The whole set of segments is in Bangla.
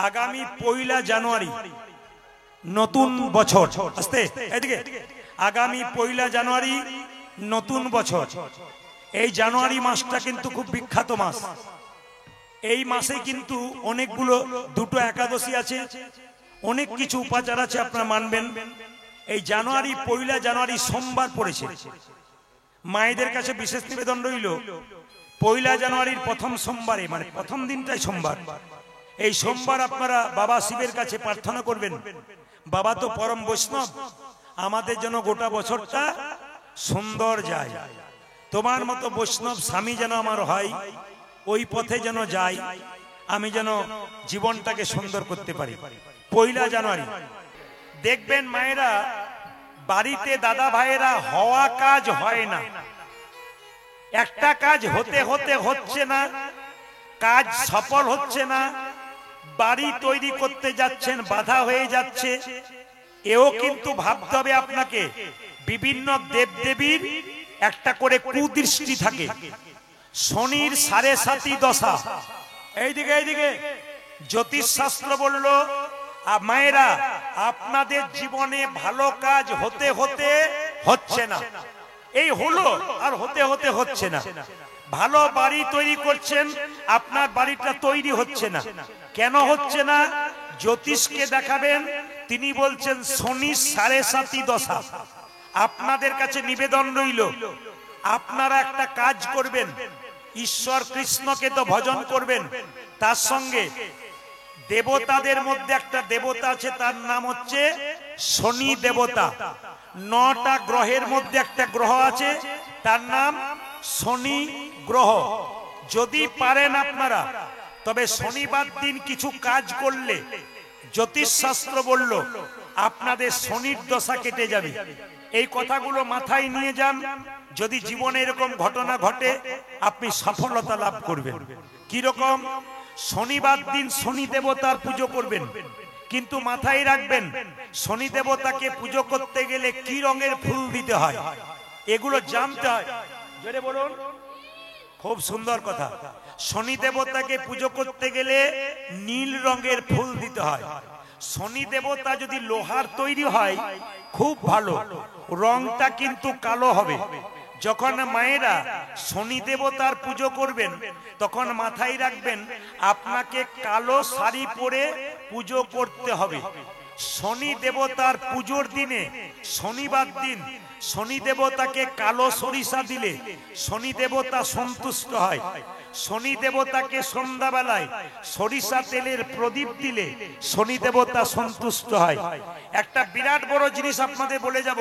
আগামী 1 জানুয়ারি নতুন বছর আসতে, এদিকে আগামী 1 জানুয়ারি নতুন বছর। এই জানুয়ারি মাসটা কিন্তু খুব বিখ্যাত মাস। এই মাসে কিন্তু অনেকগুলো দুটো একাদশী আছে, অনেক কিছু উপাচার আছে, আপনারা মানবেন। এই জানুয়ারি 1 জানুয়ারি সোমবার পড়েছে। মায়েদের কাছে বিশেষ নিবেদন রইল, 1 জানুয়ারির প্রথম সোমবারে, মানে প্রথম দিনটাই সোমবার, এই সোমবার আপনারা বাবা শিবের কাছে প্রার্থনা করবেন, বাবা তো পরম বৈষ্ণব, আমাদের যেন গোটা বছরটা সুন্দর যায়, তোমার মতো বৈষ্ণব স্বামী যেন আমার হয়, ওই পথে যেন যাই, আমি যেন জীবনটাকে সুন্দর করতে পারি। 1 জানুয়ারি দেখবেন মায়েরা বাড়িতে, দাদা ভাইয়েরা, হওয়া কাজ হয় না, একটা কাজ হতে হতে হচ্ছে না, কাজ সফল হচ্ছে না, বাড়ি তৈরি করতে যাচ্ছেন বাধা হয়ে যাচ্ছে। এও কিন্তু ভাবতে হবে আপনাকে, বিভিন্ন দেবদেবীর একটা করে কুদৃষ্টি থাকে, শনির 7.5 দশা। এইদিকে এইদিকে জ্যোতিষ শাস্ত্র বলল, মায়েরা আপনাদের জীবনে ভালো কাজ হতে হতে হচ্ছে না, এই হলো আর হতে হতে হচ্ছে না। ভালো বাড়ি তৈরি করছেন, আপনার বাড়িটা তৈরি হচ্ছে না। কেন হচ্ছে না? জ্যোতিষকে দেখাবেন, তিনি বলছেন শনি 7.5 দশা। আপনাদের কাছে নিবেদন রইল, আপনারা একটা কাজ করবেন, ঈশ্বর কৃষ্ণকে তো ভজন করবেন, তার সঙ্গে দেবতাদের মধ্যে একটা দেবতা আছে, তার নাম হচ্ছে শনি দেবতা। 9টা গ্রহের মধ্যে একটা গ্রহ আছে, তার নাম শনি গ্রহ। যদি পারেন আপনারা, তবে শনিবার দিন কিছু কাজ করলে জ্যোতিষ শাস্ত্র বলল আপনাদের শনির দশা কেটে যাবে। এই কথাগুলো মাথায় নিয়ে যান, যদি জীবনে এরকম ঘটনা ঘটে আপনি সফলতা লাভ করবেন। কি রকম? শনিবার দিন শনি দেবতার পুজো করবেন, কিন্তু মাথায় রাখবেন শনি দেবতাকে পুজো করতে গেলে কি রঙের ফুল দিতে হয়, এগুলো জানতে হয়। জোরে বলুন, খুব সুন্দর কথা। শনি দেবতাকে পুজো করতে গেলে নীল রঙের ফুল দিতে হয়। শনি দেবতা যদি লোহার তৈরি হয় খুব ভালো, রংটা কিন্তু কালো হবে। যখন মায়েরা শনি দেবতার পুজো করবেন, তখন মাথায় রাখবেন আপনাকে কালো শাড়ি পরে পুজো করতে হবে। শনি দেবতার পুজোর দিনে, শনিবার দিন, শনি দেবতাকে কালো সরিষা দিলে শনি দেবতা সন্তুষ্ট হয়। শনি দেবতাকে সন্ধ্যাবেলায় সরিষা তেলের প্রদীপ দিলে শনি দেবতা সন্তুষ্ট হয়। একটা বিরাট বড় জিনিস আপনাদের বলে যাব,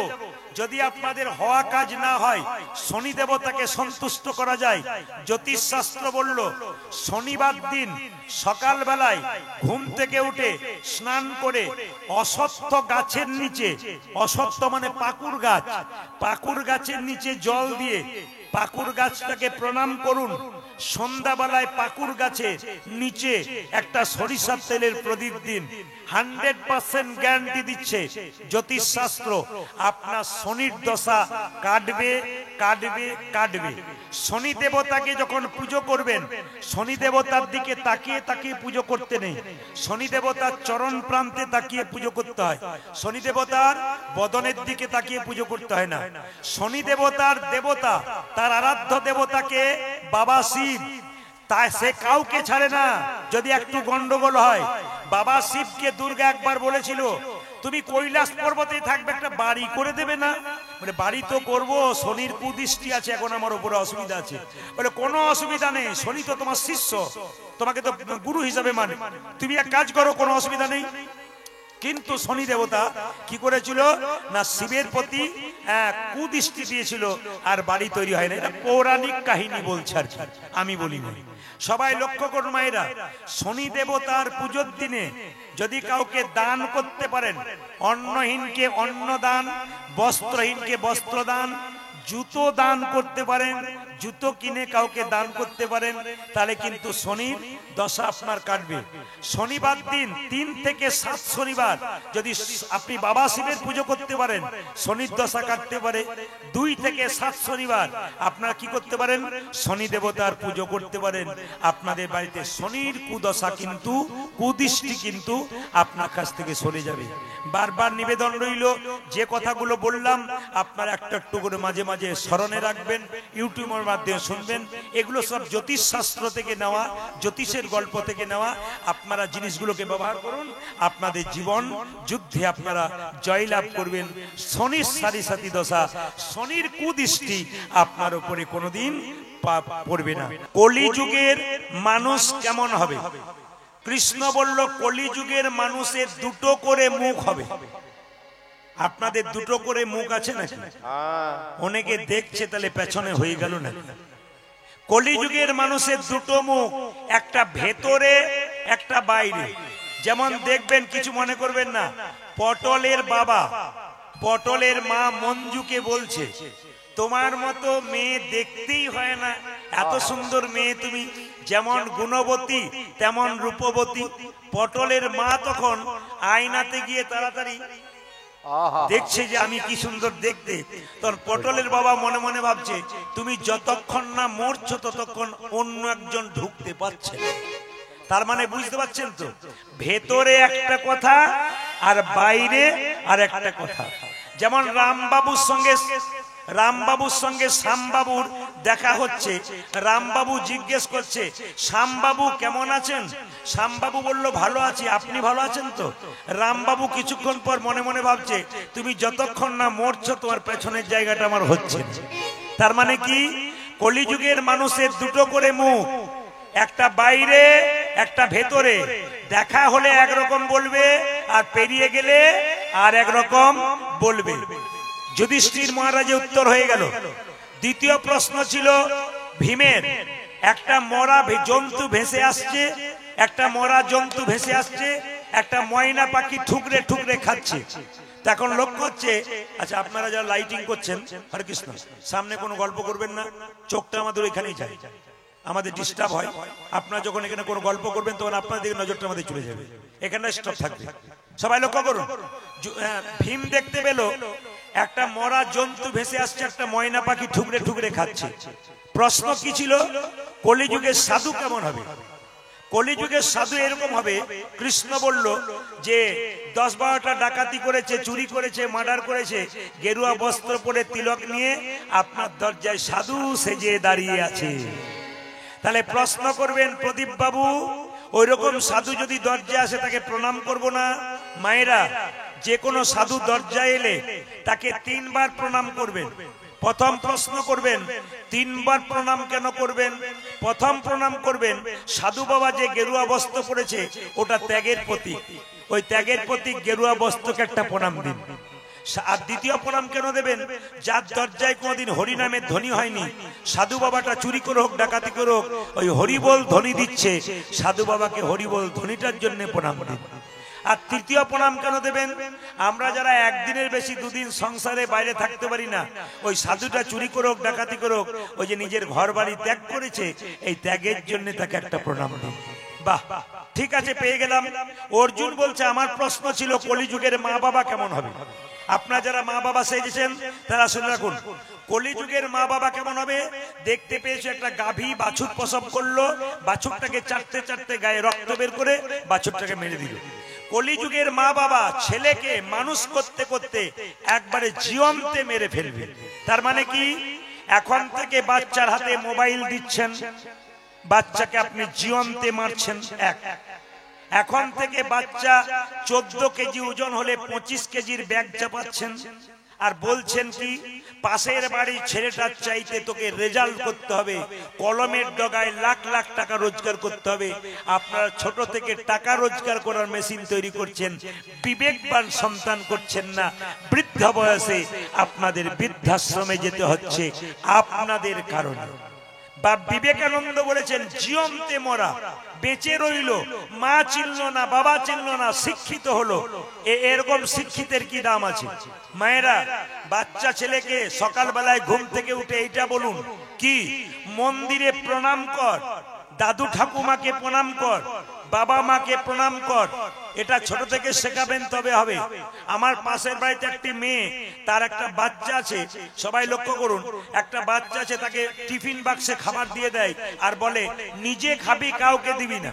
যদি আপনাদের হওয়া কাজ না হয়, শনি দেবতাকে সন্তুষ্ট করা যায়। জ্যোতিষ শাস্ত্র বলল শনিবার দিন সকালবেলায় ঘুম থেকে উঠে স্নান করে অশ্বত্থ গাছের নিচে, অশ্বত্থ মানে পাকুর গাছ, পাকুর গাছের নিচে জল দিয়ে পাকুর গাছটাকে প্রণাম করুন। সন্ধ্যাবেলায় পাকুর গাছের নিচে একটা সরিষার তেলের প্রদীপ দিন। 100% গ্যারান্টি দিচ্ছে জ্যোতিষ শাস্ত্র, আপনার শনির দশা কাটবে কাটবে কাটবে। শনি দেবতাকে যখন পুজো করবেন, শনি দেবতার দিকে তাকিয়ে তাকিয়ে পুজো করতে নেই, শনি দেবতার চরণ প্রান্তে তাকিয়ে পুজো করতে হয়। শনি দেবতার বদনের দিকে তাকিয়ে পুজো করতে হয় না। শনি দেবতার দেবতা, তার আরাধ্য দেবতাকে বাবা শিব, তাই সে কাউকে ছাড়ে না। যদি একটু গন্ডগোল হয়, বাবা শিবকে দুর্গা একবার বলেছিল তুমি কৈলাস পর্বতে থাকবে, একটা বাড়ি করে দেবে না? বলে বাড়ি তো করবো, শনির কুদৃষ্টি আছে, এখন আমার উপরে অসুবিধা আছে। বলে কোনো অসুবিধা নেই, শনি তো তোমার শিষ্য, তোমাকে তো গুরু হিসাবে মানে, তুমি এক কাজ করো, কোনো অসুবিধা নেই। কিন্তু শনি দেবতা কি করেছিল না, শিবের প্রতি কুদৃষ্টি দিয়েছিল, আর বাড়ি তৈরি হয় না। এটা পৌরাণিক কাহিনী বলছে আর কি, আমি বলিনি। সবাই লক্ষ্য করুন মায়েরা, শনি দেবতার পুজোর দিনে যদি কাউকে দান করতে পারেন, অন্নহীনকে অন্ন দান, বস্ত্রহীনকে বস্ত্র দান, জুতো দান করতে পারেন, জুতো কিনে কাউকে দান করতে পারেন, তাহলে কিন্তু শনির দশা আপনার কাটবে। শনিবার দিন 3 থেকে 7 শনিবার যদি আপনি বাবা শিবের পুজো করতে পারেন, শনির দশা কাটতে পারে। 2 থেকে 7 শনিবার আপনারা কি করতে পারেন, শনি দেবতার পুজো করতে পারেন। আপনাদের বাড়িতে শনির কুদশা কিন্তু, কুদৃষ্টি কিন্তু আপনার কাছ থেকে সরে যাবে। বারবার নিবেদন রইল, যে কথাগুলো বললাম আপনারা একটা একটু করে মাঝে মাঝে স্মরণে রাখবেন, ইউটিউবের মাধ্যমে শুনবেন। এগুলো সব জ্যোতিষ শাস্ত্র থেকে নেওয়া, জ্যোতিষের গল্প থেকে নেওয়া। আপনারা জিনিসগুলোকে ব্যবহার করুন, আপনাদের জীবন যুদ্ধে আপনারা জয়লাভ করবেন। শনির সারি দশা, শনির কুদৃষ্টি আপনার উপরে কোনোদিন পড়বে না। কলিযুগের মানুষ কেমন হবে? কৃষ্ণ বলল কলিযুগের মানুষের 2টো করে মুখ হবে। আপনাদের 2টো করে মুখ আছে নাকি? অনেকে দেখছে, তাহলে পেছনে হয়ে গেল না। কলিযুগের মানুষের 2টো মুখ, একটা ভেতরে একটা বাইরে। যেমন দেখবেন, কিছু মনে করবেন না, পটলের বাবা পটলের মা মঞ্জুকে বলছে, তোমার মতো মেয়ে দেখতেই হয় না, এত সুন্দর মেয়ে তুমি, যেমন গুণবতী তেমন রূপবতী। পটলের মা তখন আয়নাতে গিয়ে তাড়াতাড়ি দেখছে যে আমি কি সুন্দর দেখতে। তোর পটলের বাবা মনে মনে ভাবছে, তুমি যতক্ষণ না মরছো ততক্ষণ অন্য একজন ঢুকতে পারছে। তার মানে বুঝতে পারছেন তো, ভেতরে একটা কথা আর বাইরে আর একটা কথা। যেমন রামবাবুর সঙ্গে শ্যামবাবুর দেখা হচ্ছে। রামবাবু জিজ্ঞেস করছে, শ্যামবাবু কেমন আছেন? শ্যামবাবু বলল, ভালো আছি, আপনি ভালো আছেন তো? রামবাবু কিছুক্ষণ পর মনে মনে ভাবছে, তুমি যতক্ষণ না মরছো তোমার পেছনের জায়গাটা আমার হচ্ছে। তার মানে কি, কলিযুগের মানুষের 2টো করে মুখ, একটা বাইরে একটা ভেতরে। দেখা হলে একরকম বলবে, আর পেরিয়ে গেলে আর একরকম বলবে। যুধিষ্ঠির মহারাজের উত্তর হয়ে গেল। দ্বিতীয় প্রশ্ন ছিল ভীমের, একটা মরা জন্তু ভেসে আসছে, একটা মরা জন্তু ভেসে আসছে, একটা ময়না পাখি ঠুকরে ঠুকরে খাচ্ছে। তখন লক্ষ্য হচ্ছে, আচ্ছা আপনারা যারা লাইটিং করছেন, হরে কৃষ্ণ, সামনে কোনো গল্প করবেন না, চোখটা আমাদের ওইখানেই যায়, আমাদের ডিস্টার্ব হয়। আপনারা যখন এখানে কোনো গল্প করবেন তখন আপনাদের দিকে নজরটা আমাদের চলে যাবে, এখানে স্টপ থাকবে। সবাই লক্ষ্য করুন। ভীম দেখতে পেল একটা মরা জন্তু ভেসে আসছে, একটা ময়না পাখি ঠুকরে ঠুকরে খাচ্ছে। প্রশ্ন কি ছিল, কলিযুগের সাধু কেমন হবে? কলিযুগের সাধু এরকম হবে, কৃষ্ণ বলল যে 10-12টা ডাকাতি করেছে, চুরি করেছে, মার্ডার করেছে, গেরুয়া বস্ত্র পরে তিলক নিয়ে আপনার দরজায় সাধু সেজে দাঁড়িয়ে আছে। তাহলে প্রশ্ন করবেন, প্রদীপ বাবু ওই রকম সাধু যদি দরজায় আসে তাকে প্রণাম করব না? মায়েরা, যে কোনো সাধু দরজায় এলে তাকে 3 বার প্রণাম করবেন। প্রথম প্রশ্ন করবেন, 3 বার প্রণাম কেন করবেন? প্রথম প্রণাম করবেন, সাধু বাবা যে গেরুয়া বস্ত্র পরেছে ওটা ত্যাগের প্রতীক, ওই ত্যাগের প্রতীক গেরুয়া বস্ত্রকে একটা প্রণাম দিন। আর দ্বিতীয় প্রণাম কেন দেবেন? যার দরজায় কোনোদিন হরিনামের ধ্বনি হয়নি, সাধু বাবাটা চুরি করে হোক ডাকাতি করে হোক, ওই হরিবল ধ্বনি দিচ্ছে, সাধু বাবাকে হরিবল ধ্বনিটার জন্য প্রণাম দিন। আর তৃতীয় প্রণাম কেন দেবেন? আমরা যারা একদিনের বেশি 2 দিন সংসারে বাইরে থাকতে পারি না, ওই সাধুটা চুরি করে হোক ডাকাতি করে হোক, ওই যে নিজের ঘর বাড়ি ত্যাগ করেছে, এই ত্যাগের জন্য তাকে একটা প্রণাম দিন। বাহ, ঠিক আছে, পেয়ে গেলাম। অর্জুন বলছে, আমার প্রশ্ন ছিল কলিযুগের মা বাবা কেমন হবে? আপনারা যারা মা বাবা সেজেছেন তারা শুনে রাখুন, কলিযুগের মা বাবা কেমন হবে? দেখতে পেয়েছে একটা গাভী বাছুর প্রসব করলো, বাছুরটাকে চাটতে চাটতে গায়ে রক্ত বের করে বাছুরটাকে মেরে দিল। কলিযুগের মা বাবা ছেলেকে মানুষ করতে করতে একবারে জীবন্তে মেরে ফেলবে। তার মানে কি, এখন থেকে বাচ্চার হাতে মোবাইল দিচ্ছেন, বাচ্চাকে আপনি জীবন্তে মারছেন। এখন থেকে বাচ্চা 14 কেজি ওজন হলে 25 কেজির ব্যাগ চাপাচ্ছেন, আর বলছেন কি, পাশের বাড়ির ছেলেটার চাইতে তোকে রেজাল্ট করতে হবে, কলমের ডগায় লাখ লাখ টাকা রোজগার করতে হবে। আপনারা ছোট থেকে টাকা রোজগার করার মেশিন তৈরি করছেন, বিবেকবান সন্তান করছেন না। বৃদ্ধ বয়সে আপনাদের বৃদ্ধাশ্রমে যেতে হচ্ছে আপনাদের কারণে। বা বিবেকানন্দ বলেছেন, জীবন্তে মরা, বেঁচে রইল, মা চিনল না, বাবা চিনল না, শিক্ষিত হলো, এরকম শিক্ষিতের কি দাম আছে? মায়েরা, বাচ্চা ছেলেকে সকালবেলায় ঘুম থেকে উঠে এইটা বলুন, কি মন্দিরে প্রণাম কর, দাদু ঠাকুমাকে প্রণাম কর, বাবা মাকে প্রণাম কর। এটা ছোট থেকে শেখাবেন তবে হবে। আমার পাশের বাড়িতে একটি মেয়ে, তার একটা বাচ্চা আছে, সবাই লক্ষ্য করুন, একটা বাচ্চা আছে, তাকে টিফিন বাক্সে খাবার দিয়ে দেয় আর বলে নিজে খাবি, কাউকে দিবি না।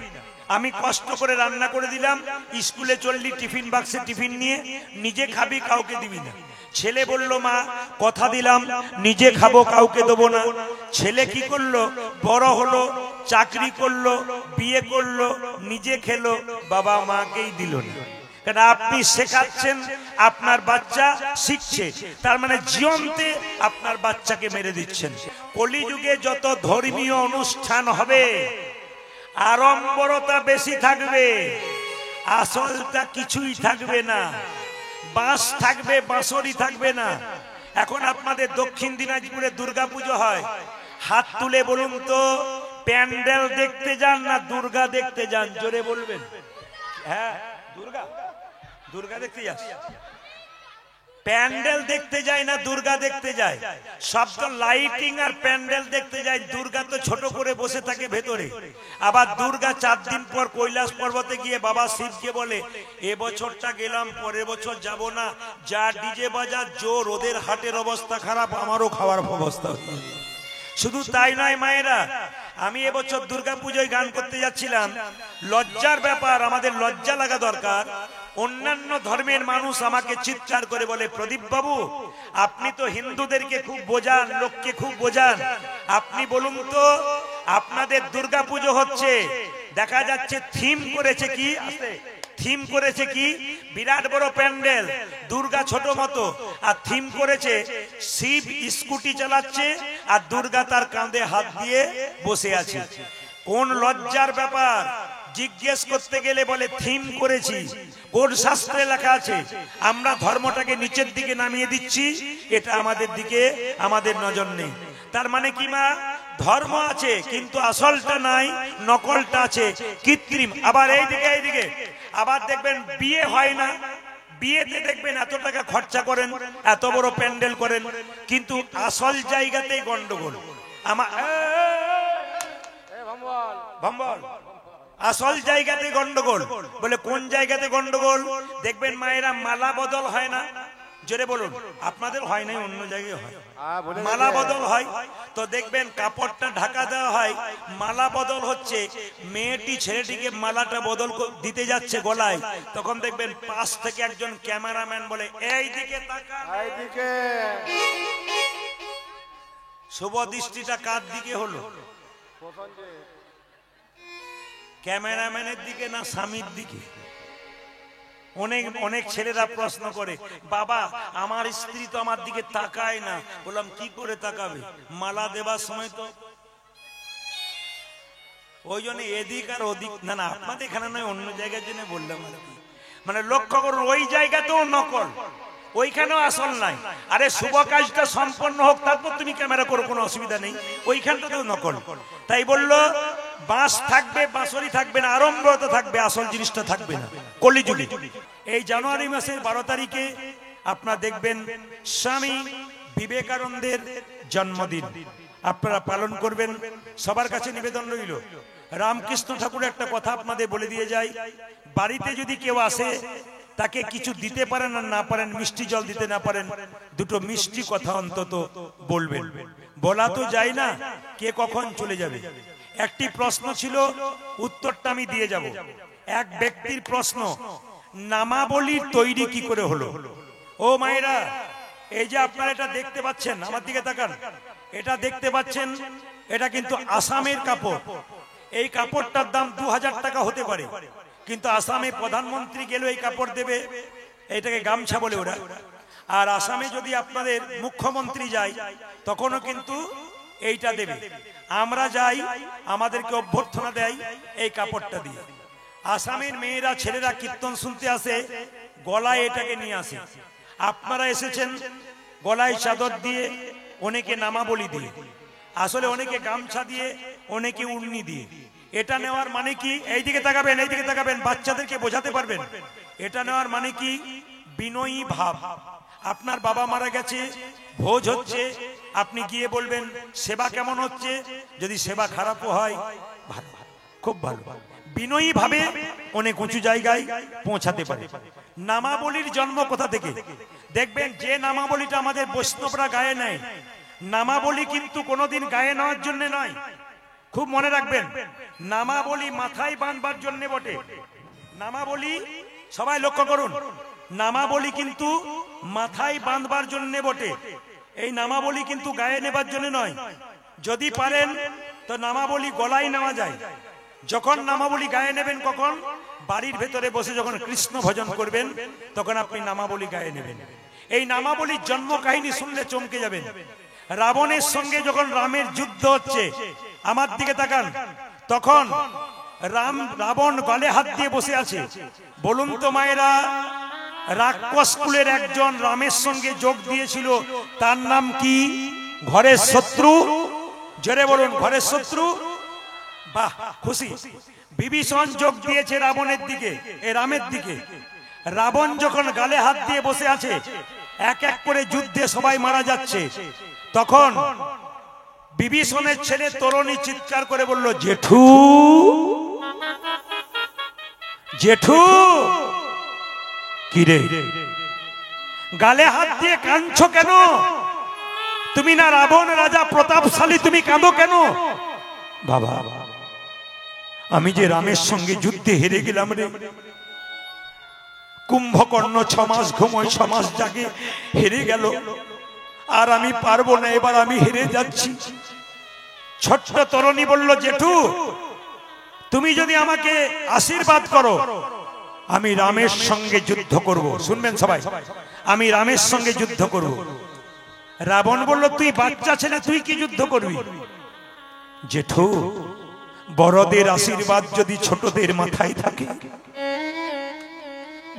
আমি কষ্ট করে রান্না করে দিলাম, স্কুলে চললি টিফিন বাক্সে টিফিন নিয়ে, নিজে খাবি, কাউকে দিবি না। ছেলে বলল মা কথা দিলাম নিজে খাবো, কাউকে দেবো না। ছেলে কি করলো, বড় হলো, চাকরি করলো, বিয়ে করলো, নিজে খেলো, বাবা মাকেই দিল না। কারণ আপনি শেখাচ্ছেন, আপনার বাচ্চা শিখছে, তার মানে জীবন্তে আপনার বাচ্চাকে মেরে দিচ্ছেন। কলিযুগে যত ধর্মীয় অনুষ্ঠান হবে আড়ম্বরতা বেশি থাকবে, আসলটা কিছুই থাকবে না। বাঁশ থাকবে, বাঁশরি থাকবে না। এখন আপনাদের দক্ষিণ দিনাজপুরে দুর্গাপুজো হয়, হাত তুলে বলুন তো, প্যান্ডেল দেখতে যান না দুর্গা দেখতে যান? জোরে বলবেন। হ্যাঁ, দুর্গা দুর্গা দেখতে যাস? প্যান্ডেল দেখতে যায় না দুর্গা দেখতে যায়? সব তো লাইটিং আর প্যান্ডেল দেখতে যায়। দুর্গা তো ছোট করে বসে থাকে ভেতরে। আবার দুর্গা 4 দিন পর কৈলাস পর্বতে গিয়ে বাবা শিবকে বলে এবছরটা গেলাম, পরের বছর যাব না, যা ডিজে বাজার জোর, ওদের হাটের অবস্থা খারাপ, আমারও খাওয়ার অবস্থা। শুধু তাই নয় মায়েরা, আমি এবছর দুর্গাপুজোয় গান করতে যাচ্ছিলাম। লজ্জার ব্যাপার, আমাদের লজ্জা লাগা দরকার। অন্যান্য ধর্মের মানুষ আমাকে চিৎকার করে বলে প্রদীপ বাবু আপনি তো হিন্দুদেরকে খুব বোঝান, লোককে খুব বোঝান, আপনি বলুন তো আপনাদের দুর্গাপুজো হচ্ছে, দেখা যাচ্ছে থিম করেছে কি, থিম করেছে কি বিরাট বড় প্যান্ডেল, দুর্গা ছোট মতো, আর থিম করেছে শিব স্কুটি চালাচ্ছে আর দুর্গা তার কাঁধে হাত দিয়ে বসে আছে। কোন লজ্জার ব্যাপার! জিজ্ঞেস করতে গেলে বলে থিম করেছি, কোন শাস্ত্রে লেখা আছে? আমরা ধর্মটাকে নিচের দিকে নামিয়ে দিচ্ছি, এটা আমাদের দিকে আমাদের নজর নেই। তার মানে কি মা, ধর্ম আছে কিন্তু আসলটা নাই, নকলটা আছে, কৃত্রিম। আবার এইদিকে আবার দেখবেন বিয়ে হয় না, বিয়েতে দেখবেন এত টাকা খরচা করেন, এত বড় প্যান্ডেল করেন, কিন্তু আসল জায়গাতেই গন্ডগোল। আসল জায়গাতে গন্ডগোল। বলে কোন জায়গাতে গন্ডগোল? দেখবেন মায়েরা মালা বদল হয় না, জোরে বলুন। আপনাদের হয় নাই, অন্য জায়গায় হয়, মালা বদল হয়। তো দেখবেন কাপড়টা ঢাকা দেওয়া হয়, মালা বদল হচ্ছে, মেয়েটি ছেলেটিকে মালাটা বদল দিতে যাচ্ছে গলায়, তখন দেখবেন পাশ থেকে একজন ক্যামেরাম্যান বলে এইদিকে তাকা, এইদিকে। শুভ দৃষ্টিটা কার দিকে হলো? ক্যামেরাম্যানের দিকে না স্বামীর দিকে? অনেক ছেলেরা প্রশ্ন করে বাবা আমার স্ত্রী তো আমার দিকে তাকায় না। বললাম কি করে তাকাবে, মালা দেবার সময় তো। ওই জন্য এদিক আর ওদিক না, আপনাদের এখানে নয়, অন্য জায়গার জন্য বললাম আর কি। মানে লক্ষ্য করুন, ওই জায়গাতেও নকল, ওইখানেও আসল নাই। আরে শুভ কাজটা সম্পন্ন হোক, তারপর তুমি ক্যামেরা করো, কোনো অসুবিধা নেই, ওইখানটাতেও নকল। তাই বললো বাঁশ থাকবে, বাঁশরি থাকবে না, আড়ম্বরতা থাকবে, আসল জিনিসটা থাকবে না কলিযুগে। এই জানুয়ারি মাসের 12 তারিখে আপনারা দেখবেন স্বামী বিবেকানন্দের জন্মদিন, আপনারা পালন করবেন। সবার কাছে নিবেদন রইল, রামকৃষ্ণ ঠাকুরের একটা কথা আপনাদের বলে দিয়ে যাই, বাড়িতে যদি কেউ আসে তাকে কিছু দিতে পারেন আর না পারেন, মিষ্টি জল দিতে না পারেন, দুটো মিষ্টি কথা অন্তত বলবেন। বলা তো যায় না কে কখন চলে যাবে। একটি প্রশ্ন ছিল, উত্তরটা আমি দিয়ে যাব। এক ব্যক্তির প্রশ্ন, নামাবলীর তৈরি কি করে হলো? ও মায়েরা, এই যে আপনারা এটা দেখতে পাচ্ছেন, আমার দিকে তাকান, এটা দেখতে পাচ্ছেন, এটা কিন্তু আসামের কাপড়। এই কাপড়টার দাম 2000 টাকা হতে পারে, কিন্তু আসামে প্রধানমন্ত্রী গেলে এই কাপড় দেবে, এটাকে গামছা বলে ওরা। আর আসামে যদি আপনাদের মুখ্যমন্ত্রী যায় তখনও কিন্তু এইটা দেবে। আমরা যাই, আমাদেরকে অভ্যর্থনা দেয় এই কাপড়টা দিয়ে। আসামের মেয়েরা ছেলেরা কীর্তন শুনতে আসে, গলায় এটাকে নিয়ে আসে। আপনারা এসেছেন গলায় চাদর দিয়ে, অনেকে নামাবলী দিয়ে, আসলে অনেকে গামছা দিয়ে, অনেকে উড়নি দিয়ে। এটা নেওয়ার মানে কি? এইদিকে তাকাবেন, এইদিকে তাকাবেন, বাচ্চাদেরকে বোঝাতে পারবেন। এটা নেওয়ার মানে কি? বিনয়ী ভাব। আপনার বাবা মারা গেছে, ভোজ হচ্ছে, আপনি গিয়ে বলবেন সেবা কেমন হচ্ছে, যদি সেবা খারাপও হয় ভালো, খুব ভালো, বিনয়ী ভাবে অনেক উঁচু জায়গায় পৌঁছাতে পারে। নামাবলীর জন্ম কোথা থেকে? দেখবেন যে নামাবলীটা আমাদের বৈষ্ণবরা গায়ে নেয়, নামাবলী কিন্তু কোনোদিন গায়ে নেওয়ার জন্য নয়, খুব মনে রাখবেন। নামাবলী মাথায় বাঁধবার জন্য বটে। নামাবলী সবাই লক্ষ্য করুন, নামাবলী কিন্তু মাথায় বাঁধবার জন্য বটে। এই নামাবলী কিন্তু গায়ে নেবার জন্য নয়। যদি পারেন তো নামাবলী গলায় নেওয়া যায়। যখন নামাবলী গায়ে নেবেন কখন? বাড়ির ভেতরে বসে যখন কৃষ্ণ ভজন করবেন তখন আপনি নামাবলী গায়ে নেবেন। এই নামাবলীর জন্ম কাহিনী শুনলে চমকে যাবেন। রাবণের সঙ্গে যখন রামের যুদ্ধ হচ্ছে, আমার দিকে তাকান, তখন রাবণ গলে হাত দিয়ে বসে আছে। বলুন তো মায়েরা, রাক্ষস কুলের একজন রামের সঙ্গে যোগ দিয়েছিল, তার নাম কি? ঘরের শত্রু। জোরে বলুন, ঘরের শত্রু। বাহ, খুশি। বিভীষণ যোগ দিয়েছে রাবণের দিকে, রামের দিকে। রাবণ যখন গালে হাত দিয়ে বসে আছে, এক এক করে যুদ্ধে সবাই মারা যাচ্ছে, তখন বিভীষণের ছেলে তরুণী চিৎকার করে বলল, জেঠু, জেঠু। কিরে, গালে হাত দিয়ে কাঁদছো কেন? তুমি না রাবণ রাজা প্রতাপশালী, তুমি কাঁদো কেন? বাবা, আমি যে রামের সঙ্গে যুদ্ধে হেরে গেলাম রে। কুম্ভকর্ণ 6 মাস ঘুমোয়, 6 মাস জাগে, হেরে গেল। আর আমি পারবো না, এবার আমি হেরে যাচ্ছি। ছোট্ট তরুণী বলল, জেঠু, তুমি যদি আমাকে আশীর্বাদ করো, আমি রামের সঙ্গে যুদ্ধ করব। শুনবেন সবাই, আমি রামের সঙ্গে যুদ্ধ করব। রাবণ বলল, তুই বাচ্চা ছেলে, তুই কি যুদ্ধ করবি? জেঠু, বড়দের আশীর্বাদ যদি ছোটদের মাথায় থাকে,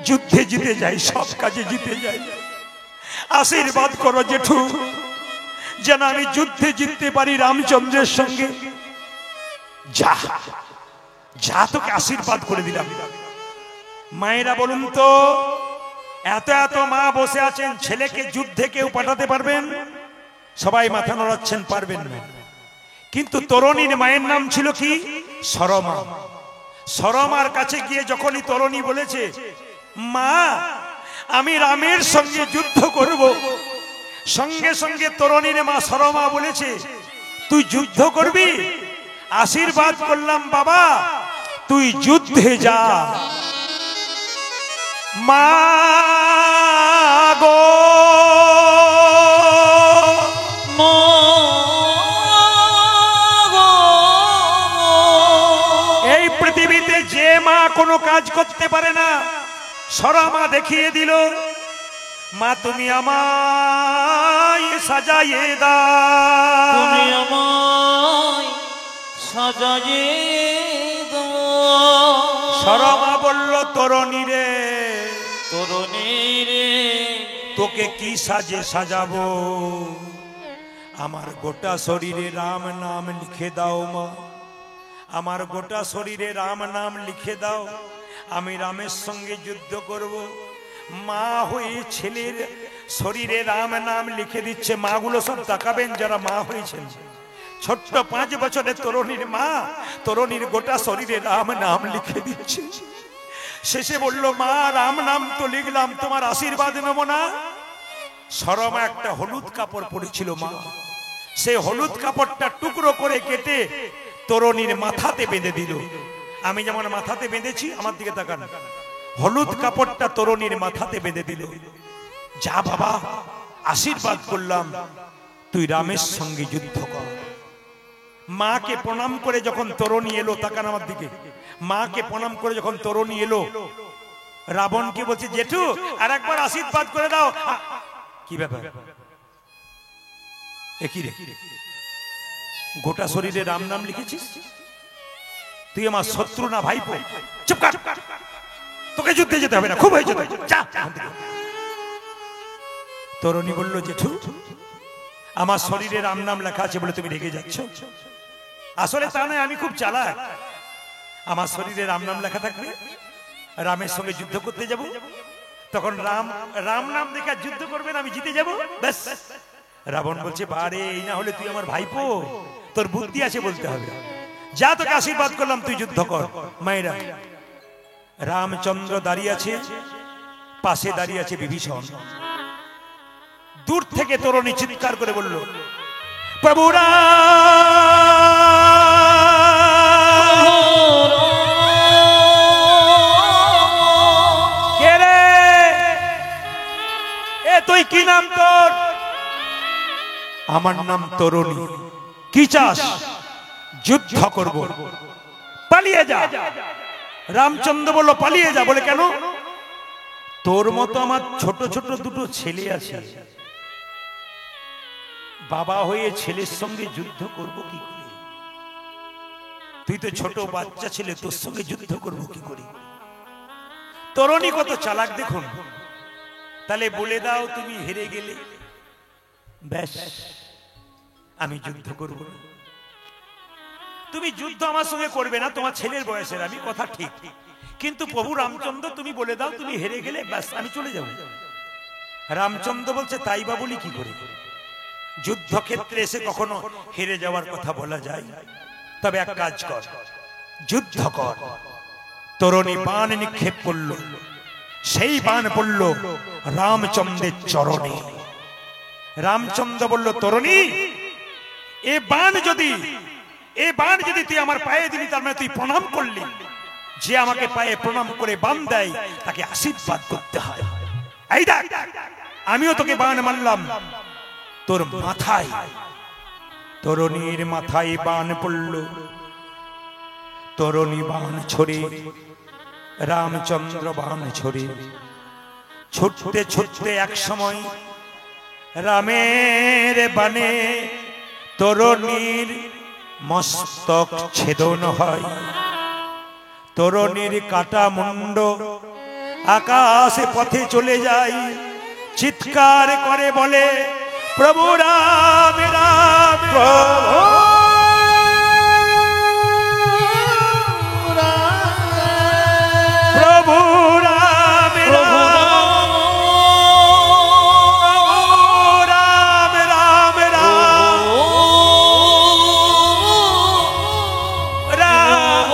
যুদ্ধে জিতে যায়, সব কাজে জিতে যায়। আশীর্বাদ করো জেঠু, যেন আমি যুদ্ধে জিততে পারি রামচন্দ্রের সঙ্গে। যা যা, তোকে আশীর্বাদ করে দিলাম। মায়েরা বলুন তো, এত এত মা বসে আছেন, ছেলেকে যুদ্ধে কেউ পাঠাতে পারবেন? সবাই মাথা নড়াচ্ছেন, পারবেন না। কিন্তু তরুণীর মায়ের নাম ছিল কি? সরমা। সরমার কাছে গিয়ে যখনই তরুণী বলেছে, মা, আমি রামের সঙ্গে যুদ্ধ করব, সঙ্গে সঙ্গে তরুণীর মা সরমা বলেছে, তুই যুদ্ধ করবি? আশীর্বাদ করলাম বাবা, তুই যুদ্ধে যা। মা গো, এই পৃথিবীতে যে মা কোনো কাজ করতে পারে না, সরমা দেখিয়ে দিল। মা, তুমি আমায় সাজাইয়ে দাও, তুমি আমায় সাজাইয়ে দাও। সরমা বলল, তরুণী রে, তরুণী রে, তোকে কি সাজে সাজাবো? আমার গোটা শরীরে রাম নাম লিখে দাও মা, আমার গোটা শরীরে রাম নাম লিখে দাও, আমি রামের সঙ্গে যুদ্ধ করব। মা হয়ে ছেলের শরীরে রাম নাম লিখে দিচ্ছে। মাগুলো সব তাকাবেন যারা মা হয়েছেন। ছোট্ট 5 বছরের তরুণীর মা তরুণীর গোটা শরীরে রাম নাম লিখে দিচ্ছে। শেষে বলল, মা, রাম নাম তো লিখলাম, তোমার আশীর্বাদ নেব না? সরমা একটা হলুদ কাপড় পরেছিল মা, সেই হলুদ কাপড়টা টুকরো করে কেটে তরুণীর মাথাতে বেঁধে দিল। আমি যেমন মাথাতে বেঁধেছি, আমার দিকে তাকান, হলুদ কাপড়টা তরুণীর মাথাতে বেঁধে দিল। যা বাবা, আশীর্বাদ করলাম, তুই রামের সঙ্গে যুদ্ধ কর। মাকে প্রণাম করে যখন তরুণী এলো, তাকান আমার দিকে, মাকে প্রণাম করে যখন তরুণী এলো, রাবণকে বলছে, জেঠু, আর একবার আশীর্বাদ করে দাও। কি ব্যাপার? একই রে, গোটা শরীরে রাম নাম লিখেছিস? তুই আমার শত্রু না ভাইপো? চুপ কর, তোকে যুদ্ধে যেতে হবে না, খুব হয়েছে, যা। তরুণী বলল, জেঠু, আমার শরীরে রাম নাম লেখা আছে বলে তুমি রেগে যাচ্ছ? আসলে তা নয়, আমি খুব চালাক। আমার শরীরে রাম নাম লেখা থাকবে, রামের সঙ্গে যুদ্ধ করতে যাব, তখন রাম রাম নাম দেখে যুদ্ধ করবেন, আমি জিতে যাব, ব্যাস। রাবণ বলছে বারে এই না হলে তুই আমার ভাইপো, তোর বুদ্ধি আছে বলতে হবে, যা তোকে আশীর্বাদ করলাম তুই যুদ্ধ কর। মায়েরা, রামচন্দ্র দাঁড়িয়ে আছে, পাশে দাঁড়িয়ে আছে বিভীষণ। দূর থেকে তরুণী চিৎকার করে বলল, প্রভু কে রে, এ তুই কি নাম তোর? আমার নাম তরুণী। কি চাস? যুদ্ধ করব। পালিয়ে যা। রামচন্দ্র বলল পালিয়ে যা, বলে কেন? তোর মতো আমার ছোট ছোট দুটো ছেলে আছে, বাবা হয়ে ছেলের সঙ্গে যুদ্ধ করব কি করে? তুই তো ছোট বাচ্চা ছেলে, তোর সঙ্গে যুদ্ধ করব কি করে? তরুণী কত চালাক দেখুন। তাহলে বলে দাও তুমি হেরে গেলে, ব্যাস আমি যুদ্ধ করব না। তুমি যুদ্ধ আমার সঙ্গে করবে না, তোমার ছেলের বয়সের আমি, কথা ঠিক, কিন্তু প্রভু রামচন্দ্র তুমি বলে দাও তুমি হেরে গেলে, ব্যাস আমি চলে যাব। রামচন্দ্র বলছে তাই বা বলি কি করে? যুদ্ধক্ষেত্রে এসে কখনো হেরে যাওয়ার কথা বলা যায়? তবে এক কাজ কর, যুদ্ধ কর। তরুণী বাণ নিক্ষেপ করল, সেই বাণ পড়ল রামচন্দ্রের চরণে। রামচন্দ্র বলল তরুণী, এ বাণ যদি তুই আমার পায়ে দিলি, তার মানে তুই প্রণাম করলি। যে আমাকে পায়ে প্রণাম করে বাণ দেয় তাকে আশীর্বাদ করতে হয়। এই দেখ, আমিও তোকে বাণ মারলাম তোর মাথায়। তরুণীর মাথায় বাণ পড়ল। তরুণী বাণ ছড়ে, রামচন্দ্র বাণ ছড়ে। ছুটতে ছুটতে এক সময় রামের বাণে তরুণীর মস্তক ছেদন হয়। তরুণীর কাটা মুন্ড আকাশে পথে চলে যায়। চিৎকার করে বলে প্রভু রাম রাম প্রভু রাম রাম রাম রাম রাম।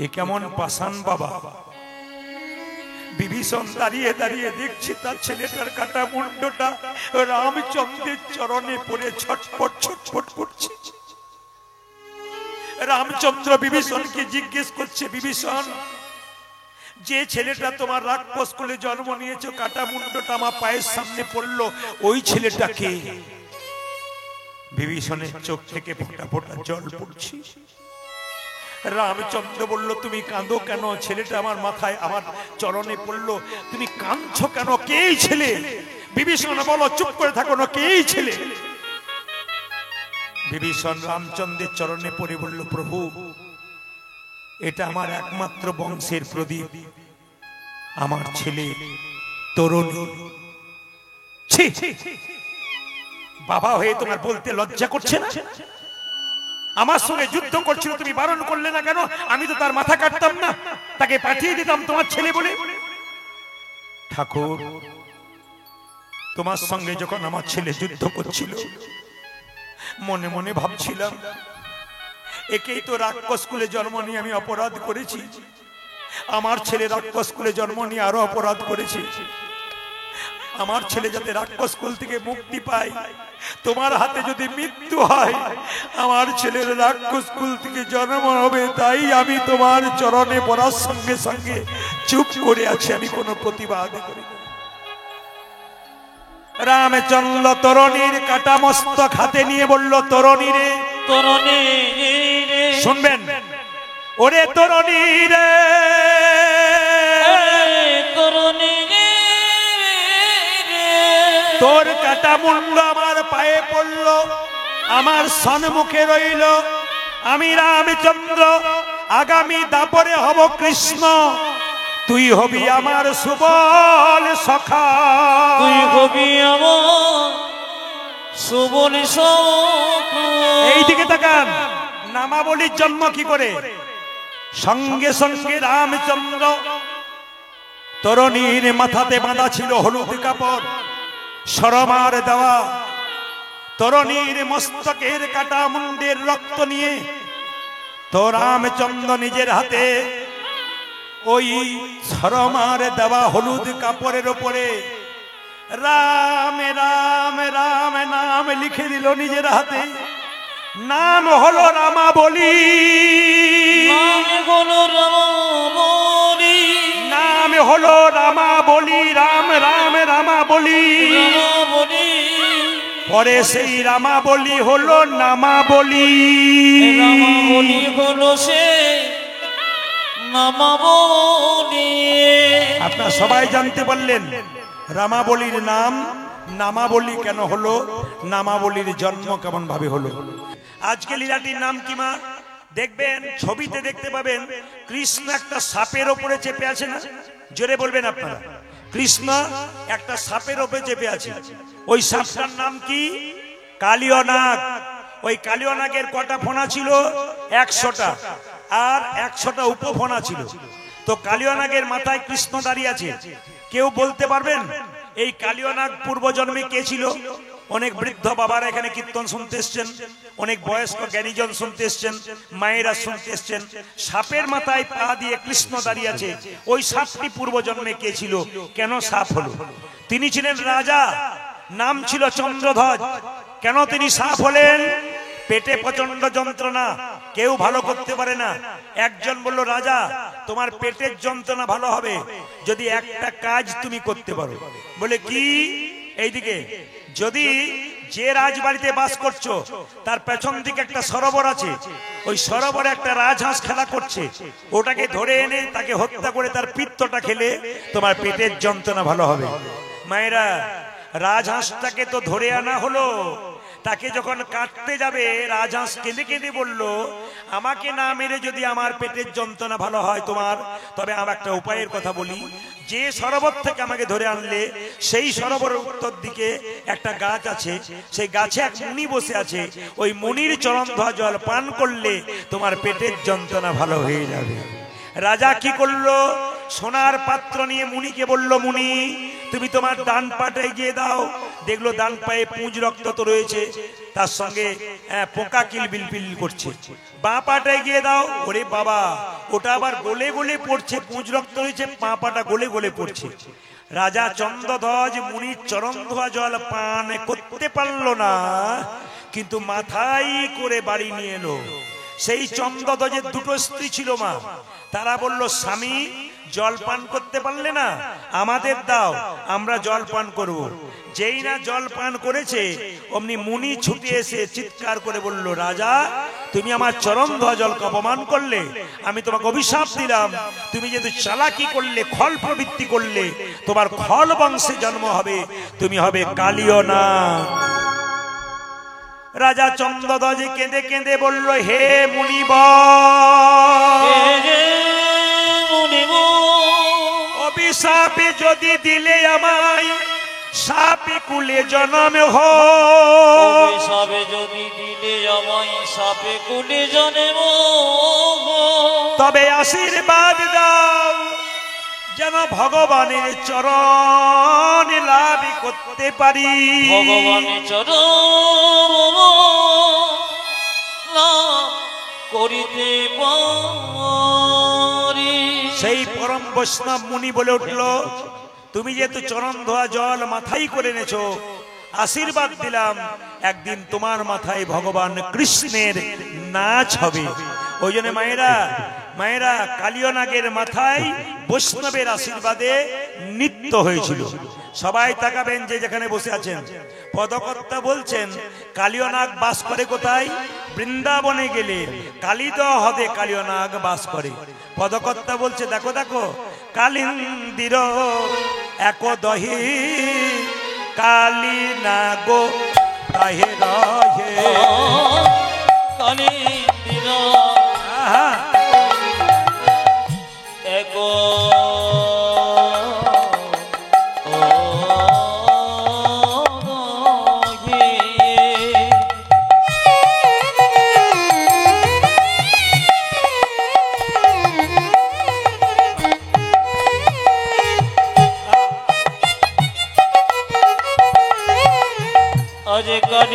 এ কেমন পাষাণ বাবা! বিভীষণ দাঁড়িয়ে দাঁড়িয়ে দেখছে তার ছেলেটার কাটা মুন্ডটা রামচন্দ্রের চরণে পড়ে ছটফট ছটফট করছে। রামচন্দ্র বিভীষণকে জিজ্ঞেস করছে, বিভীষণ, যে ছেলেটা তোমার রাক্ষস কুলে জন্ম নিয়েছো, কাটা মুন্ডটা আমার পায়ের সামনে পড়লো, ওই ছেলেটা কে? বিভীষণের চোখ থেকে ফোঁটা ফোঁটা জল পড়ছে। রামচন্দ্র বলল, তুমি কাঁদো কেন? ছেলেটা আমার মাথায় আমার চরণে পড়লো, তুমি কাঁদছো কেন? কে এই ছেলে? বিভীষণ বলো, চুপ করে থাকো না, কে এই ছেলে? বিভীষণ রামচন্দ্রের চরণে পড়ে বলল, প্রভু, এটা আমার একমাত্র বংশের প্রদীপ, আমার ছেলে তরুণী। ছি, বাবা হয়ে তোমার বলতে লজ্জা করছে না? আমার সঙ্গে যুদ্ধ করছিল, তুমি বারণ করলে না কেন? আমি তো তার মাথা কাটতাম না, তাকে পাঠিয়ে দিতাম তোমার ছেলে বলে। ঠাকুর, তোমার সঙ্গে যখন আমার ছেলে যুদ্ধ করছিল, মনে মনে ভাবছিলাম, একেই তো রাক্ষস কুলে জন্ম নিয়ে আমি অপরাধ করেছি, আমার ছেলে রাক্ষস কুলে জন্ম নিয়ে আরো অপরাধ করেছি। আমার ছেলে যাতে রাক্ষস কুল থেকে মুক্তি পায়, তোমার হাতে যদি মৃত্যু হয়, আমার ছেলের রাক্ষস কুল থেকে জন্ম হবে, তাই আমি তোমার চরণে পড়ার সঙ্গে সঙ্গে চুপ করে আছি, আমি কোনো প্রতিবাদ করি। রামচন্দ্র তরুণীর কাটা মস্তক হাতে নিয়ে বলল, তরুণী রে, তরুণী শুনবেন, ওরে তরুণী রে, তরুণী তোর কাটা মুন্ড আমার পায়ে পড়ল, আমার সম্মুখে রইল। আমি রামচন্দ্র, আগামী দাপরে হব কৃষ্ণ, তুই হবি আমার সুবল সখা। তুই হবি আমার সুবল সখা। এই দিকে তাকান, নামাবলীর জন্ম কি করে? সঙ্গে সঙ্গে রামচন্দ্র তরুণীর মাথাতে বাঁধা ছিল হলুদ কাপড়, সরমার দেওয়া। তরুণীর মস্তকের কাটা মুন্ডের রক্ত নিয়ে তো রামচন্দ্র নিজের হাতে ওই সরমার দেওয়া হলুদ কাপড়ের ওপরে রাম রাম রাম নাম লিখে দিল নিজের হাতে। নাম হলো রামাবলী, নাম হলো রামাবলী, নাম হলো রামাবলী, রাম রাম রামাবলী। রামাবলী, পরে সেই রামাবলী হলো নামাবলী, রামাবলী হলো সে নামাবলী। আপনারা সবাই জানতে পারলেন রামাবলীর নাম নামাবলী কেন হলো, নামাবলীর জন্ম কেমন ভাবে হলো। আজকে লীলাটির নাম কি মা? দেখবেন ছবিতে দেখতে পাবেন কৃষ্ণ একটা সাপের ওপরে চেপে আছে না? জোরে বলবেন আপনারা। কৃষ্ণ একটা সাপের ওপরে চেপে আছে। ওই সাপটার নাম কি? কালীয় নাগ। ওই কালীয় নাগের কটা ফোনা ছিল? 100টা, আর 100টা উপফোনা ছিল। তো কালীয় নাগের মাথায় কৃষ্ণ দাঁড়িয়ে আছে। কেউ বলতে পারবেন এই কালীয় নাগ পূর্বজন্মে কে ছিল? অনেক বৃদ্ধ বাবারা এখানে কীর্তন শুনতে এসছেন, অনেক বয়স্ক জ্ঞানীজন শুনতে এসছেন, মায়েরা শুনতে এসছেন। সাপের মাথায় পা দিয়ে কৃষ্ণ দাঁড়িয়ে আছে। ওই সাপটি পূর্বজন্মে কে ছিল? কেন সাপ হলো? তিনি ছিলেন রাজা, নাম ছিল চন্দ্রধ্বজ। কেন তিনি সাপ হলেন? পেটে প্রচন্ড যন্ত্রণা, কেউ ভালো করতে পারে না। একজন বলল, রাজা তোমার পেটের যন্ত্রণা ভালো হবে যদি একটা কাজ তুমি করতে পারো। বলে কি? এইদিকে যদি যে রাজবাড়িতে বাস করছো তার পেছন দিকে একটা সরোবর আছে, ওই সরোবরে একটা রাজহাঁস খেলা করছে, ওটাকে ধরে এনে তাকে হত্যা করে তার পিত্তটা খেলে তোমার পেটের যন্ত্রণা ভালো হবে। মায়েরা, রাজহাঁসটাকে তো ধরে আনা হলো, তাকে যখন কাটতে যাবে রাজহাঁস কেঁদে কেঁদে বলল, আমাকে না মেরে যদি আমার পেটের যন্ত্রণা ভালো হয় তোমার, তবে আমার একটা উপায়ের কথা বলি। যে সরোবর থেকে আমাকে ধরে আনলে সেই সরোবরের উত্তর দিকে একটা গাছ আছে, সেই গাছে এক মুনি বসে আছে, ওই মুনির চরণ ধোয়া জল পান করলে তোমার পেটের যন্ত্রণা ভালো হয়ে যাবে। রাজা কি করলো? সোনার পাত্র নিয়ে মুনিকে বলল, মুনি তুমি তোমার ডান পাটে গিয়ে দাও। দেখলো ডান পায়ে পুঁজ রক্ত তো রয়েছে, তার সঙ্গে পোকা কিলবিল পিল করছে। বাঁ পাটে গিয়ে দাও। ওরে বাবা, ওটা আবার গলে গলে পড়ছে, পুঁজ রক্ত রয়েছে, বাঁ পাটা গলে গলে পড়ছে। রাজা চন্দ্রধ্বজ মুনির চরণ ধোয়া জল পান করতে পারলো না, কিন্তু মাথায় করে বাড়ি নিয়ে এলো। সেই চন্দ্রধ্বজের দুটো স্ত্রী ছিল মা, তারা বলল, স্বামী জল পান করতে পারলে না, আমাদের দাও, আমরা জল পান করব। যেই না জল পান করেছে অমনি মুনি ছুটে এসে চিৎকার করে বলল, রাজা তুমি আমার চরণ ধোয়া জলকে অপমান করলে, আমি তোমাকে অভিশাপ দিলাম, তুমি যেহেতু চালাকি করলে, খল প্রবৃত্তি করলে, তোমার খল বংশে জন্ম হবে, তুমি হবে কালীয় নাগ। রাজা চন্দ্রধ্বজ কেঁদে কেঁদে বলল, হে মুনিবর, অভিশাপে যদি দিলে আমায় সাপে কুলে জন্ম হয়, সাপে যদি দিলে আমায় সাপে কুলে জন্ম, তবে আশীর্বাদ দাও যেন ভগবানের চরণ লাভ করতে পারি। ভগবানের চরণ লাভ করিতে পারি। সেই পরম বৈষ্ণব মুনি বলে উঠল, তুমি যেহেতু চরণ ধোয়া জল মাথায় করে এনেছো, আশীর্বাদ দিলাম একদিন তোমার মাথায় ভগবান কৃষ্ণের নাচ হবে। ওই জন্য মায়েরা কালীয় নাগের মাথায় বৈষ্ণবের আশীর্বাদে নৃত্য হয়েছিল। সবাই তাকাবেন যে যেখানে বসে আছেন। পদকর্তা বলছেন, কালীয় নাগ বাস করে কোথায়? বৃন্দাবনে গেলে কালিদ হদে কালীয় নাগ বাস করে। পদকর্তা বলছে, দেখো দেখো কালিন্দির এক দহি কালী নাগ রহে রহে, কালিন্দির এক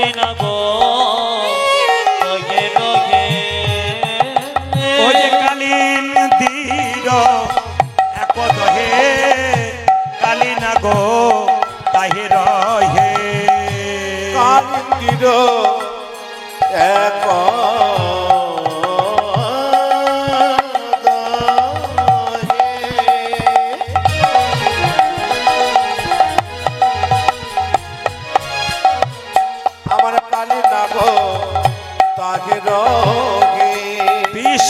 কালি না গো রহে রহে ও যে কালীন দীর এক দহে কালী না গো তাহে রহে কালিন্দির এক আমার কালী নাগ তাহে রহে বিষ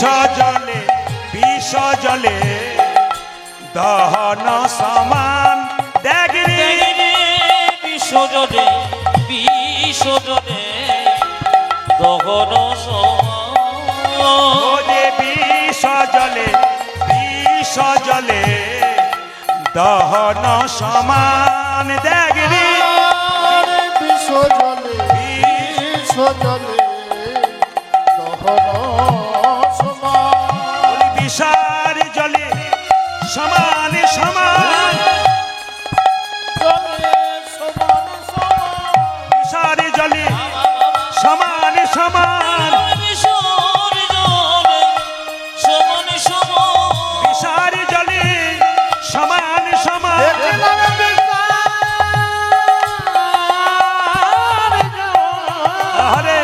জলে দহন সমান দেখি বিশ্বজনে দহন ও যে বিষ জলে দহন সমান দেখি বিশ্বজলে দহন সমান বিষার জলে সমান সমান বিষার জলে সমান সমান বিষার জলে সমান সমান হরে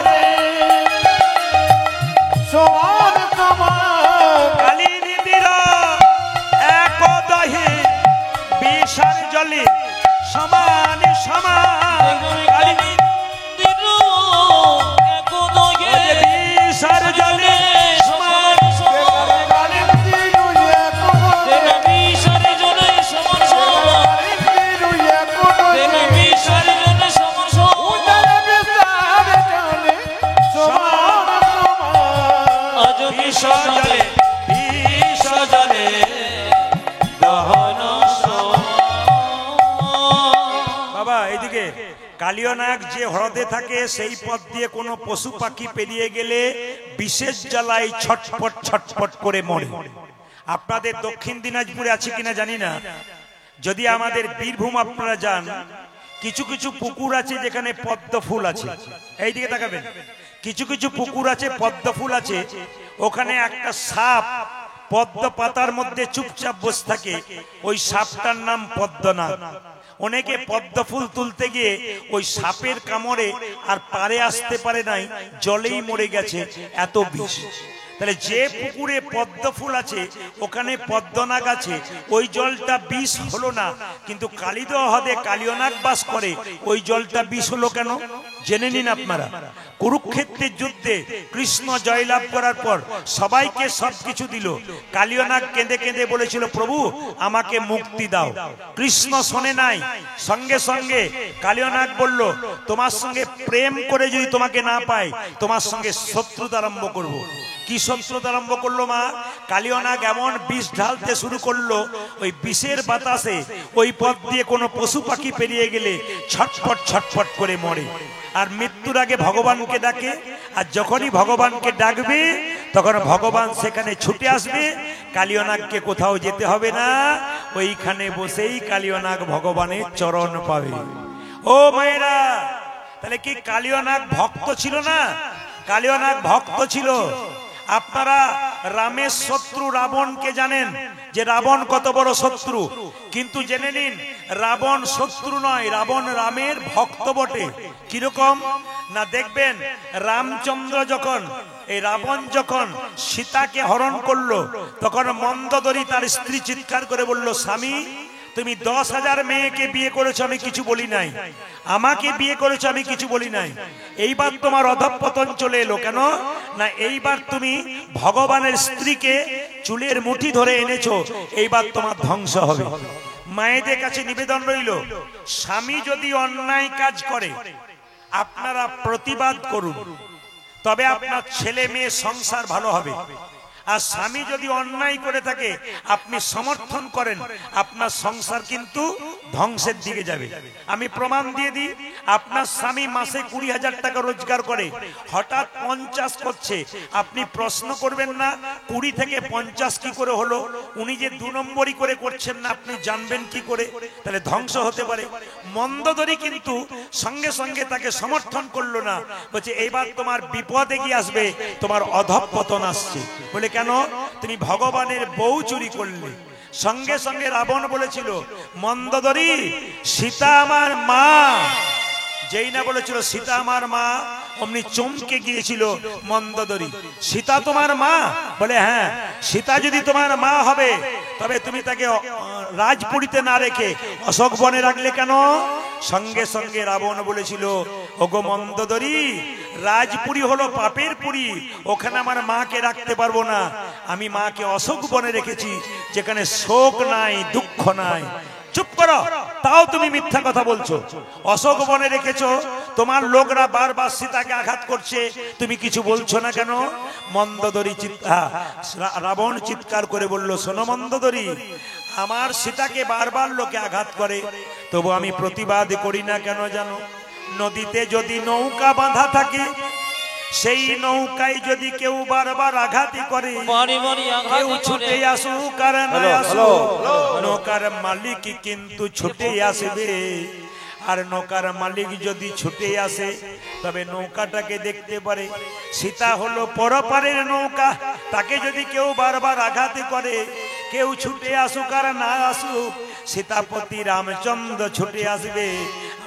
কালিনীতির এক দহে বিষার জলে সমান সমান বিষার জলে সমান বিষ জলে দহন বাবা এইদিকে কালীয় নাগ যে হ্রদে থাকে সেই পথ দিয়ে কোনো পশু পাখি পেরিয়ে গেলে বিশেষ জ্বালায় ছটফট ছটফট করে মরে। আপনাদের দক্ষিণ দিনাজপুরে আছে কিনা জানি না, যদি আমাদের বীরভূম আপনারা যান, কিছু কিছু পুকুর আছে যেখানে পদ্ম ফুল আছে। এইদিকে তাকাবেন, কিছু কিছু পুকুর আছে পদ্ম ফুল আছে, ওখানে একটা সাপ পদ্ম পাতার মধ্যে চুপচাপ বসে থাকে, ওই সাপটার নাম পদ্মনাগ। অনেকে পদ্ম ফুল তুলতে গিয়ে ওই সাপের কামড়ে আর পারে আসতে পারে নাই, জলেই মরে গেছে, এত বিষ। তাহলে যে পুকুরে পদ্ম ফুল আছে ওখানে পদ্মনাগ আছে, ওই জলটা বিষ হলো না, কিন্তু কালিদহ হ্রদে কালীয়নাগ বাস করে, ওই জলটা বিষ হলো কেন জেনে নিন আপনারা। কুরুক্ষেত্রের যুদ্ধে কৃষ্ণ জয়লাভ করার পর সবাইকে সবকিছু দিল, কালীয়নাগ কেঁদে কেঁদে বলেছিল, প্রভু আমাকে মুক্তি দাও। কৃষ্ণ শোনে নাই, সঙ্গে সঙ্গে কালীয়নাগ বলল, তোমার সঙ্গে প্রেম করে যদি তোমাকে না পাই, তোমার সঙ্গে শত্রুতা আরম্ভ করব। কি শত্রুতা আরম্ভ করলো মা? কালীয়নাগ এমন বিষ ঢালতে শুরু করলো, ওই বিষের বাতাসে ওই পথ দিয়ে কোনো পশু পাখি পেরিয়ে গেলে ছটফট ছটফট করে মরে। আর মৃত্যুর আগে ভগবানকে ডাকে, আর যখনই ভগবানকে ডাকবে তখন ভগবান সেখানে ছুটে আসবে। কালীয়নাগকে কোথাও যেতে হবে না, ওইখানে বসেই কালীয়নাগ ভগবানের চরণ পাবে। ও মায়েরা, তাহলে কি কালীয়নাগ ভক্ত ছিল না? কালীয়নাগ ভক্ত ছিল। আপনারা রামের শত্রু রাবণকে জানেন, যে রাবণ কত বড় শত্রু, কিন্তু জেনে নিন রাবণ শত্রু নয়, রাবণ রামের ভক্ত বটে। কিরকম না, দেখবেন রামচন্দ্র যখন, এই রাবণ যখন সীতাকে হরণ করলো, তখন মন্দোদরী তার স্ত্রী চিৎকার করে বলল, স্বামী তুমি 10,000 মেয়েকে বিয়ে করেছো, আমি কিছু বলি নাই, আমাকে বিয়ে করেছো, আমি কিছু বলি নাই, এইবার তোমার অধঃপতন চলে এলো কেন? না এইবার তুমি ভগবানের স্ত্রীকে চুলের মুঠি ধরে এনেছো, এইবার তোমার ধ্বংস হবে। মায়েদের কাছে নিবেদন রইল, স্বামী যদি অন্যায় কাজ করে আপনারা প্রতিবাদ করুন, তবে আপনার ছেলে মেয়ে সংসার ভালো হবে। আর স্বামী যদি অন্যায় করে থাকে আপনি সমর্থন করেন, আপনার সংসার কিন্তু ধ্বংসের দিকে যাবে। আমি প্রমাণ দিয়ে দিই, আপনার স্বামী মাসে 20,000 টাকা রোজগার করে, হঠাৎ 50 করছে, আপনি প্রশ্ন করবেন না 20 থেকে 50 কি করে হলো? উনি যে 2 নম্বরই করে করছেন না, আপনি জানবেন কি করে? তাহলে ধ্বংস হতে পারে। মন্দোদরী কিন্তু সঙ্গে সঙ্গে তাকে সমর্থন করলো না, বলছে এইবার তোমার বিপদ এগিয়ে আসবে, তোমার অধঃপতন আসছে। বলে কেন? তুমি ভগবানের বউ চুরি করলে। সঙ্গে সঙ্গে রাবণ বলেছিল, মন্দোদরী সীতা আমার মা। যেই না বলেছিল সীতা আমার মা, অমনি চমকে গিয়েছিল মন্দোদরী। সীতা তোমার মা? বলে হ্যাঁ। সীতা যদি তোমার মা হবে, তবে তুমি তাকে রাজপুরীতে না রেখে অশোক বনে রাখলে কেন? সঙ্গে সঙ্গে রাবণ বলেছিল, ওগো মন্দোদরী, রাজপুরী হলো পাপের পুরী, ওখানে আমার মাকে রাখতে পারবো না। আমি মাকে অশোক বনে রেখেছি, যেখানে শোক নাই, দুঃখ নাই। চুপ করো, তাও তুমি মিথ্যা কথা বলছো। অশোক বনে রেখেছো, তোমার লোকরা বারবার সীতাকে আঘাত করছে, তুমি কিছু বলছো না কেন? মন্দোদরী রাবণ চিৎকার করে বলল, শোনো মন্দোদরী, আমার সীতাকে বারবার লোকে আঘাত করে, তবু আমি প্রতিবাদ করি না কেন জানো? নদীতে যদি নৌকা বাঁধা থাকে, সেই নৌকায় যদি কেউ বারবার আঘাতই করে, কেউ ছুটে আসুক আর না আসুক, নৌকার মালিক কিন্তু ছুটে আসবে। আর নৌকার মালিক যদি ছুটে আসে, তবে নৌকাটাকে দেখতে পারে। সীতা হলো পরপারের নৌকা, তাকে যদি কেউ বারবার আঘাত করে, কেউ ছুটে আসুক আর না আসুক, সীতাপতি রামচন্দ্র ছুটে আসবে।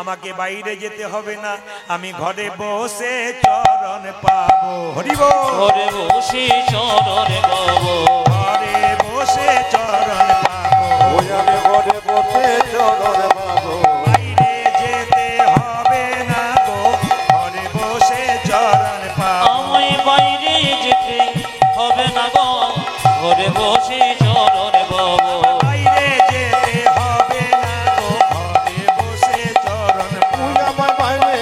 আমাকে বাইরে যেতে হবে না, আমি ঘরে বসে চরণ পাবো। হরিব ঘরে বসে চরণ পাবো, ঘরে বসে চরণ পাবো, আমি ঘরে বসে চরণ পাবো। বাইরে যেতে হবে না গো, ঘরে বসে চরণ পাবো। আমায় বাইরে যেতে হবে না গো, ঘরে বসে চরণ পাবো। বাইরে যেতে হবে না গো, ঘরে বসে চরণ পাবো। আমার বাইরে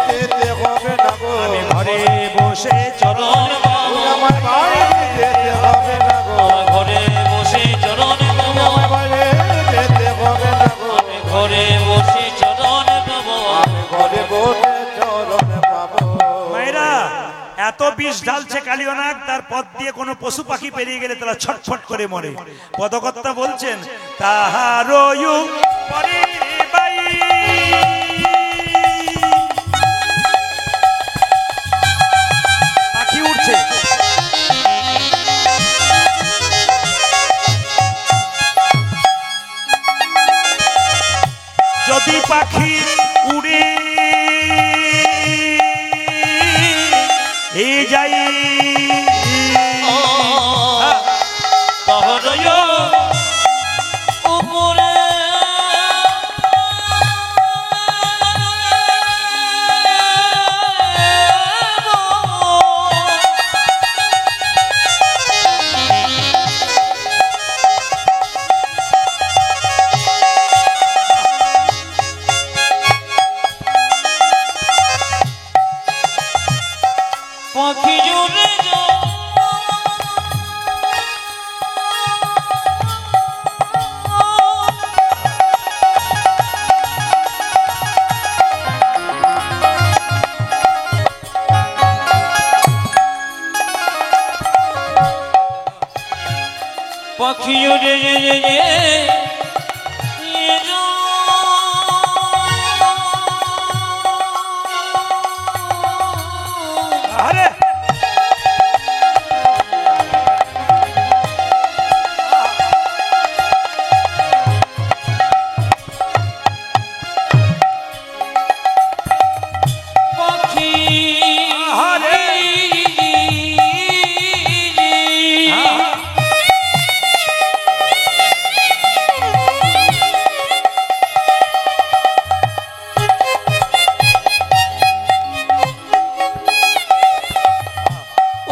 যেতে হবে না গো, আমি ঘরে বসে চরণ পাবো। আমার বাইরে যেতে হবে না গো, ঘরে বসে চরণ পাবো, আমার বাইরে যেতে হবে না গো, আমি ঘরে বসে চরণ পাবো। আমি ঘরে বসে চরণ পাবো। মায়েরা, এত বিষ ঢালছে কালিয়নাগ, তার পথ দিয়ে কোনো পশু পাখি পেরিয়ে গেলে তারা ছটফট করে মরে। পদকর্তা বলছেন, তাহারয়ু পরে বাই, পাখি উঠছে। যদি পাখি উড়ে এই যাই, তাহারয় উপরে পাখি জুড়ে পাখি জুড়ে আরে পাখি আরে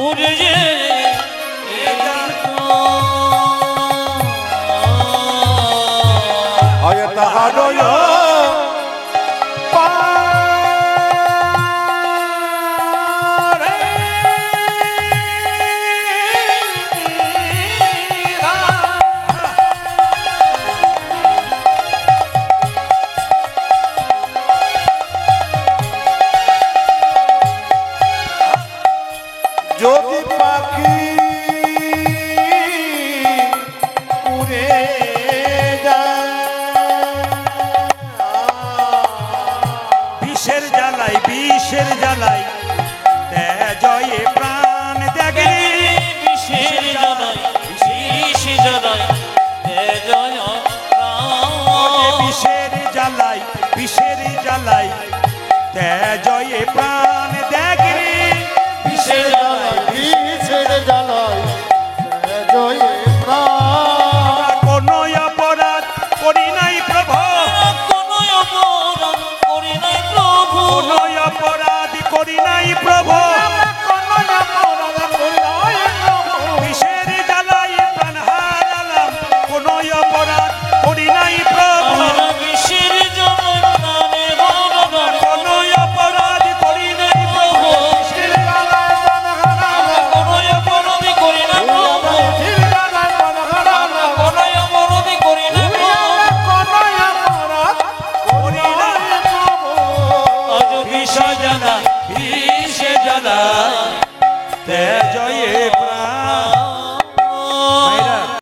উড়ে যে হয় তাহারয় প্রভু